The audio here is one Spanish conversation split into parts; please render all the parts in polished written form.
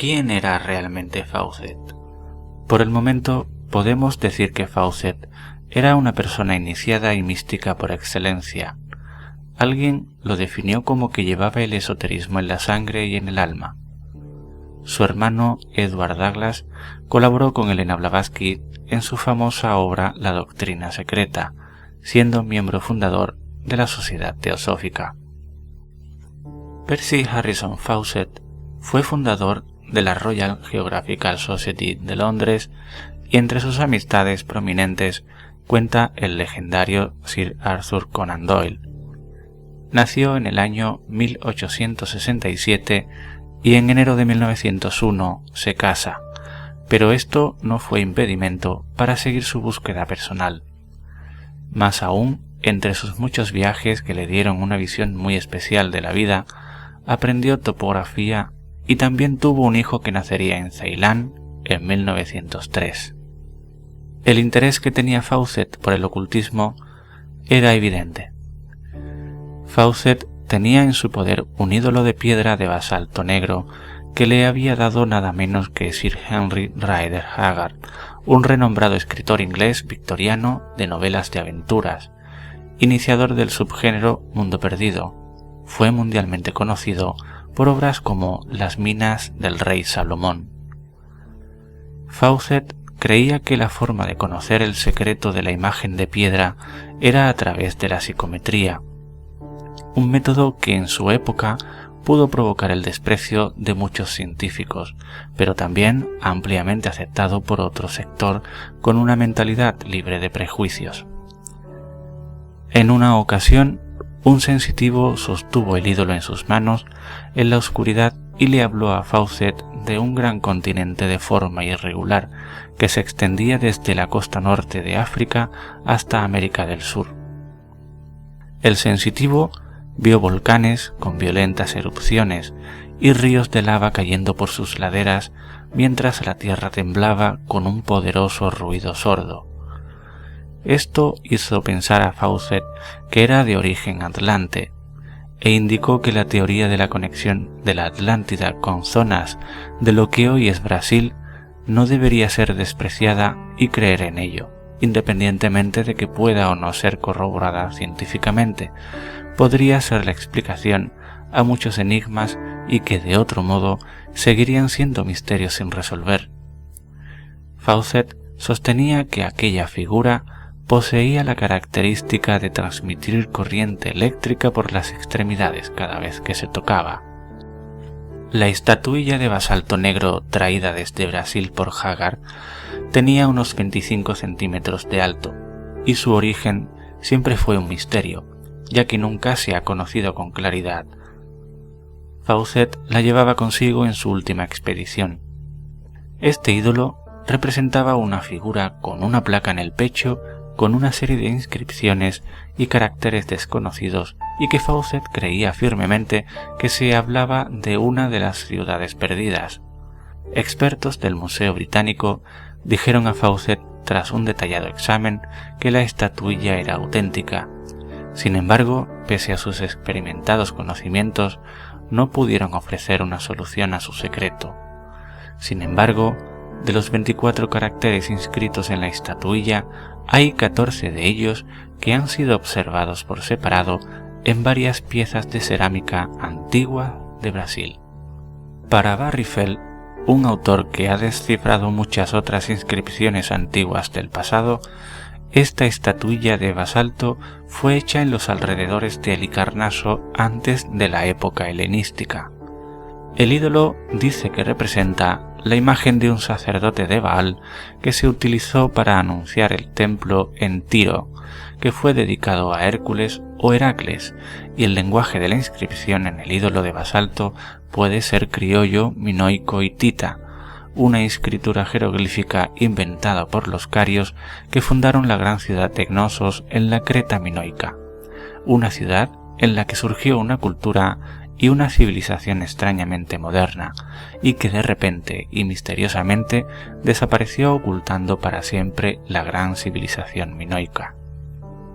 ¿Quién era realmente Fawcett? Por el momento, podemos decir que Fawcett era una persona iniciada y mística por excelencia. Alguien lo definió como que llevaba el esoterismo en la sangre y en el alma. Su hermano Edward Douglas colaboró con Helena Blavatsky en su famosa obra La Doctrina Secreta, siendo miembro fundador de la Sociedad Teosófica. Percy Harrison Fawcett fue fundador de la Royal Geographical Society de Londres y entre sus amistades prominentes cuenta el legendario Sir Arthur Conan Doyle. Nació en el año 1867 y en enero de 1901 se casa, pero esto no fue impedimento para seguir su búsqueda personal. Más aún, entre sus muchos viajes que le dieron una visión muy especial de la vida, aprendió topografía y también tuvo un hijo que nacería en Ceilán en 1903. El interés que tenía Fawcett por el ocultismo era evidente. Fawcett tenía en su poder un ídolo de piedra de basalto negro que le había dado nada menos que Sir Henry Rider Haggard, un renombrado escritor inglés victoriano de novelas de aventuras, iniciador del subgénero mundo perdido. Fue mundialmente conocido por obras como Las minas del rey Salomón. Fawcett creía que la forma de conocer el secreto de la imagen de piedra era a través de la psicometría, un método que en su época pudo provocar el desprecio de muchos científicos, pero también ampliamente aceptado por otro sector con una mentalidad libre de prejuicios. En una ocasión, un sensitivo sostuvo el ídolo en sus manos en la oscuridad y le habló a Fawcett de un gran continente de forma irregular que se extendía desde la costa norte de África hasta América del Sur. El sensitivo vio volcanes con violentas erupciones y ríos de lava cayendo por sus laderas mientras la tierra temblaba con un poderoso ruido sordo. Esto hizo pensar a Fawcett que era de origen atlante e indicó que la teoría de la conexión de la Atlántida con zonas de lo que hoy es Brasil no debería ser despreciada y creer en ello, independientemente de que pueda o no ser corroborada científicamente. Podría ser la explicación a muchos enigmas y que de otro modo seguirían siendo misterios sin resolver. Fawcett sostenía que aquella figura poseía la característica de transmitir corriente eléctrica por las extremidades cada vez que se tocaba. La estatuilla de basalto negro traída desde Brasil por Haggard tenía unos 25 centímetros de alto y su origen siempre fue un misterio, ya que nunca se ha conocido con claridad. Fawcett la llevaba consigo en su última expedición. Este ídolo representaba una figura con una placa en el pecho, con una serie de inscripciones y caracteres desconocidos, y que Fawcett creía firmemente que se hablaba de una de las ciudades perdidas. Expertos del Museo Británico dijeron a Fawcett, tras un detallado examen, que la estatuilla era auténtica. Sin embargo, pese a sus experimentados conocimientos, no pudieron ofrecer una solución a su secreto. Sin embargo, de los 24 caracteres inscritos en la estatuilla, hay 14 de ellos que han sido observados por separado en varias piezas de cerámica antigua de Brasil. Para Barry Fell, un autor que ha descifrado muchas otras inscripciones antiguas del pasado, esta estatuilla de basalto fue hecha en los alrededores de Halicarnaso antes de la época helenística. El ídolo dice que representa la imagen de un sacerdote de Baal que se utilizó para anunciar el templo en Tiro, que fue dedicado a Hércules o Heracles, y el lenguaje de la inscripción en el ídolo de basalto puede ser criollo, minoico y tita, una escritura jeroglífica inventada por los carios que fundaron la gran ciudad de Cnosos en la Creta minoica, una ciudad en la que surgió una cultura y una civilización extrañamente moderna, y que de repente y misteriosamente desapareció ocultando para siempre la gran civilización minoica.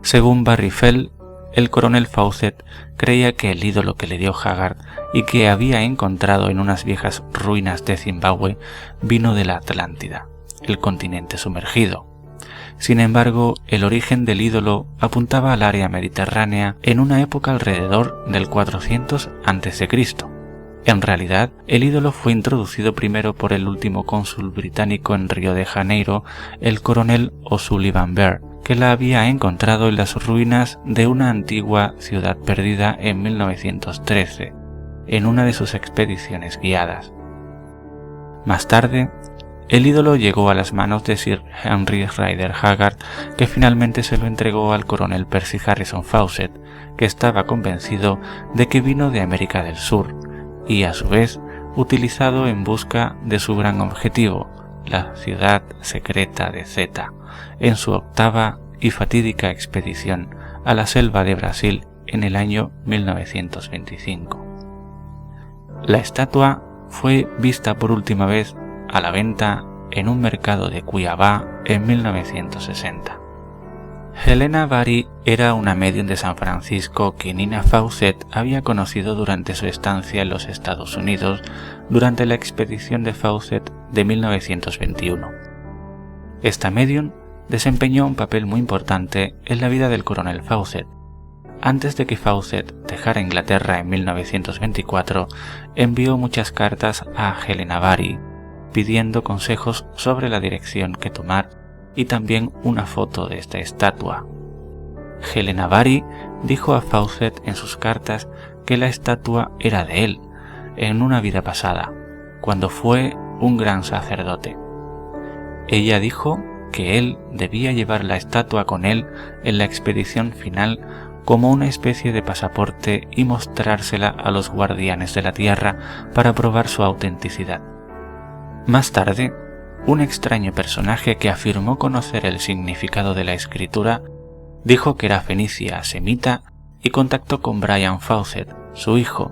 Según Barry Fell, el coronel Fawcett creía que el ídolo que le dio Haggard y que había encontrado en unas viejas ruinas de Zimbabue vino de la Atlántida, el continente sumergido. Sin embargo, el origen del ídolo apuntaba al área mediterránea en una época alrededor del 400 a.C. En realidad, el ídolo fue introducido primero por el último cónsul británico en Río de Janeiro, el coronel O'Sullivan Baird, que la había encontrado en las ruinas de una antigua ciudad perdida en 1913, en una de sus expediciones guiadas. Más tarde, el ídolo llegó a las manos de Sir Henry Rider Haggard, que finalmente se lo entregó al coronel Percy Harrison Fawcett, que estaba convencido de que vino de América del Sur, y a su vez utilizado en busca de su gran objetivo, la ciudad secreta de Zeta, en su octava y fatídica expedición a la selva de Brasil en el año 1925. La estatua fue vista por última vez a la venta en un mercado de Cuiabá en 1960. Helena Bari era una medium de San Francisco que Nina Fawcett había conocido durante su estancia en los Estados Unidos durante la expedición de Fawcett de 1921. Esta medium desempeñó un papel muy importante en la vida del coronel Fawcett. Antes de que Fawcett dejara Inglaterra en 1924, envió muchas cartas a Helena Bari, pidiendo consejos sobre la dirección que tomar y también una foto de esta estatua. Helena Bari dijo a Fawcett en sus cartas que la estatua era de él, en una vida pasada, cuando fue un gran sacerdote. Ella dijo que él debía llevar la estatua con él en la expedición final como una especie de pasaporte y mostrársela a los guardianes de la tierra para probar su autenticidad. Más tarde, un extraño personaje que afirmó conocer el significado de la escritura dijo que era fenicia semita y contactó con Brian Fawcett, su hijo,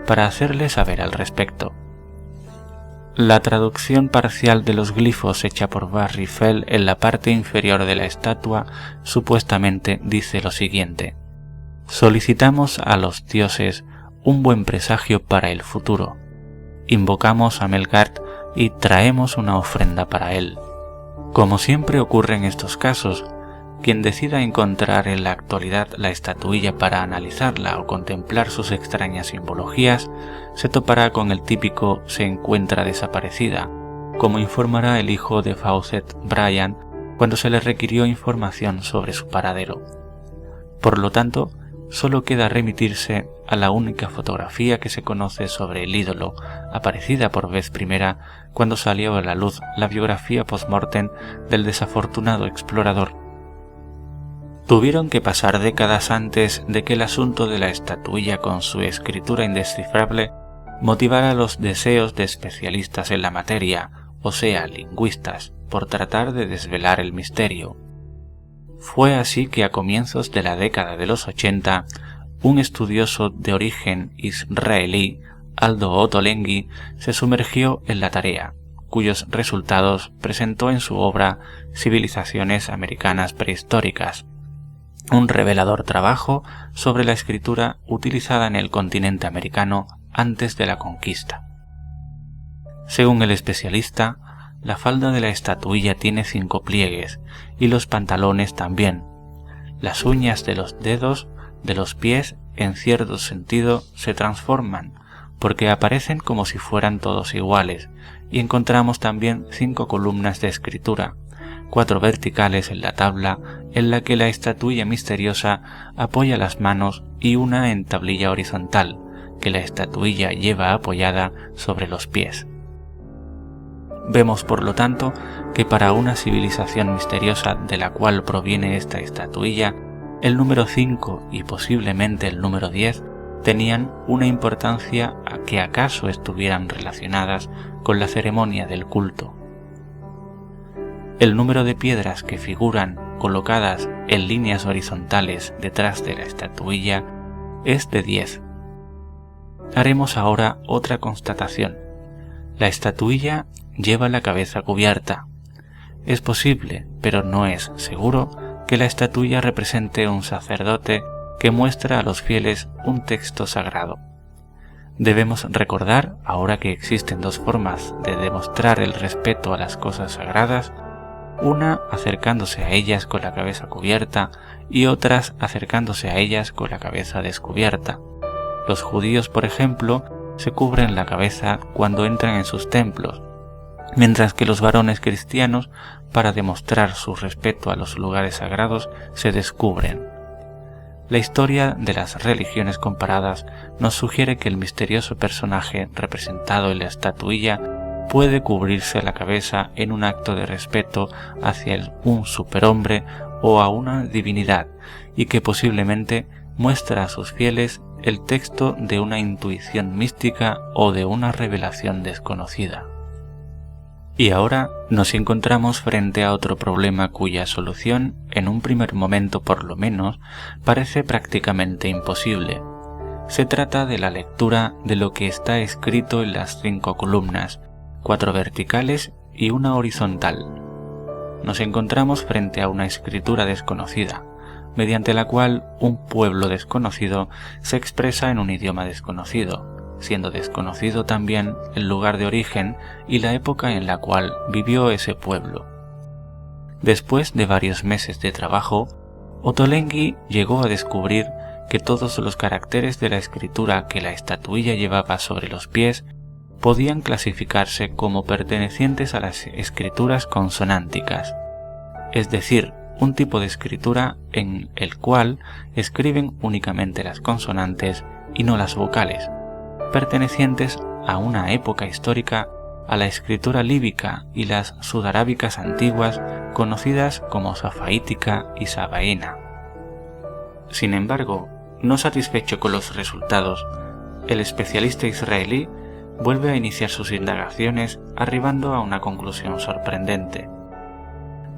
para hacerle saber al respecto. La traducción parcial de los glifos hecha por Barry Fell en la parte inferior de la estatua supuestamente dice lo siguiente: solicitamos a los dioses un buen presagio para el futuro. Invocamos a Melgard y traemos una ofrenda para él. Como siempre ocurre en estos casos, quien decida encontrar en la actualidad la estatuilla para analizarla o contemplar sus extrañas simbologías, se topará con el típico "se encuentra desaparecida", como informará el hijo de Fawcett, Brian, cuando se le requirió información sobre su paradero. Por lo tanto, solo queda remitirse a la única fotografía que se conoce sobre el ídolo, aparecida por vez primera cuando salió a la luz la biografía post-mortem del desafortunado explorador. Tuvieron que pasar décadas antes de que el asunto de la estatuilla con su escritura indescifrable motivara los deseos de especialistas en la materia, o sea, lingüistas, por tratar de desvelar el misterio. Fue así que a comienzos de la década de los 80, un estudioso de origen israelí, Aldo Ottolenghi, se sumergió en la tarea, cuyos resultados presentó en su obra Civilizaciones Americanas Prehistóricas, un revelador trabajo sobre la escritura utilizada en el continente americano antes de la conquista. Según el especialista, la falda de la estatuilla tiene 5 pliegues y los pantalones también. Las uñas de los dedos de los pies en cierto sentido se transforman porque aparecen como si fueran todos iguales, y encontramos también 5 columnas de escritura, 4 verticales en la tabla en la que la estatuilla misteriosa apoya las manos y una en tablilla horizontal que la estatuilla lleva apoyada sobre los pies. Vemos por lo tanto que para una civilización misteriosa de la cual proviene esta estatuilla, el número 5 y posiblemente el número 10 tenían una importancia a que acaso estuvieran relacionadas con la ceremonia del culto. El número de piedras que figuran colocadas en líneas horizontales detrás de la estatuilla es de 10. Haremos ahora otra constatación. La estatuilla lleva la cabeza cubierta. Es posible, pero no es seguro, que la estatuilla represente un sacerdote que muestra a los fieles un texto sagrado. Debemos recordar, ahora que existen dos formas de demostrar el respeto a las cosas sagradas, una acercándose a ellas con la cabeza cubierta y otras acercándose a ellas con la cabeza descubierta. Los judíos, por ejemplo, se cubren la cabeza cuando entran en sus templos, mientras que los varones cristianos, para demostrar su respeto a los lugares sagrados, se descubren. La historia de las religiones comparadas nos sugiere que el misterioso personaje representado en la estatuilla puede cubrirse la cabeza en un acto de respeto hacia un superhombre o a una divinidad, y que posiblemente muestra a sus fieles el texto de una intuición mística o de una revelación desconocida. Y ahora nos encontramos frente a otro problema cuya solución, en un primer momento por lo menos, parece prácticamente imposible. Se trata de la lectura de lo que está escrito en las 5 columnas, 4 verticales y una horizontal. Nos encontramos frente a una escritura desconocida, mediante la cual un pueblo desconocido se expresa en un idioma desconocido, siendo desconocido también el lugar de origen y la época en la cual vivió ese pueblo. Después de varios meses de trabajo, Ottolenghi llegó a descubrir que todos los caracteres de la escritura que la estatuilla llevaba sobre los pies podían clasificarse como pertenecientes a las escrituras consonánticas, es decir, un tipo de escritura en el cual escriben únicamente las consonantes y no las vocales, pertenecientes a una época histórica a la escritura líbica y las sudarábicas antiguas conocidas como safaítica y sabaena. Sin embargo, no satisfecho con los resultados, el especialista israelí vuelve a iniciar sus indagaciones arribando a una conclusión sorprendente.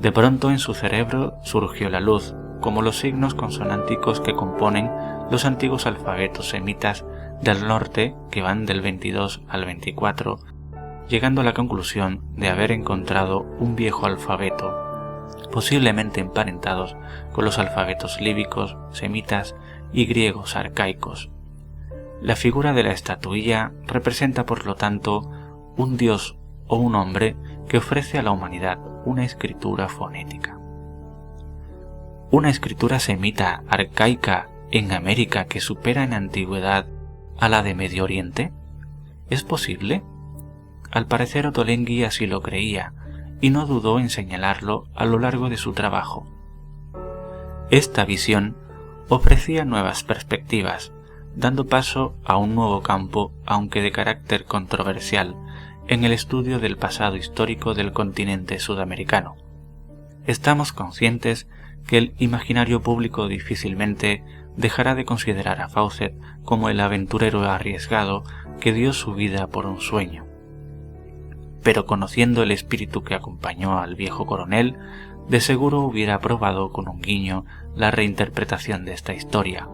De pronto en su cerebro surgió la luz, como los signos consonánticos que componen los antiguos alfabetos semitas del norte que van del 22 al 24, llegando a la conclusión de haber encontrado un viejo alfabeto, posiblemente emparentados con los alfabetos líbicos, semitas y griegos arcaicos. La figura de la estatuilla representa por lo tanto un dios o un hombre que ofrece a la humanidad una escritura fonética. Una escritura semita arcaica en América que supera en antigüedad a la de Medio Oriente? ¿Es posible? Al parecer Ottolenghi así lo creía, y no dudó en señalarlo a lo largo de su trabajo. Esta visión ofrecía nuevas perspectivas, dando paso a un nuevo campo, aunque de carácter controversial, en el estudio del pasado histórico del continente sudamericano. Estamos conscientes que el imaginario público difícilmente dejará de considerar a Fawcett como el aventurero arriesgado que dio su vida por un sueño. Pero conociendo el espíritu que acompañó al viejo coronel, de seguro hubiera aprobado con un guiño la reinterpretación de esta historia.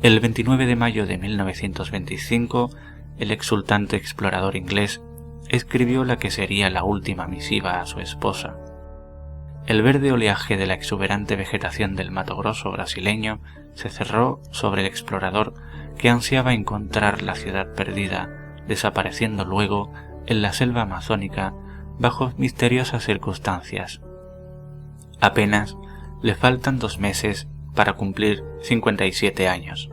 El 29 de mayo de 1925, el exultante explorador inglés escribió la que sería la última misiva a su esposa. El verde oleaje de la exuberante vegetación del Mato Grosso brasileño se cerró sobre el explorador que ansiaba encontrar la ciudad perdida, desapareciendo luego en la selva amazónica bajo misteriosas circunstancias. Apenas le faltan 2 meses para cumplir 57 años.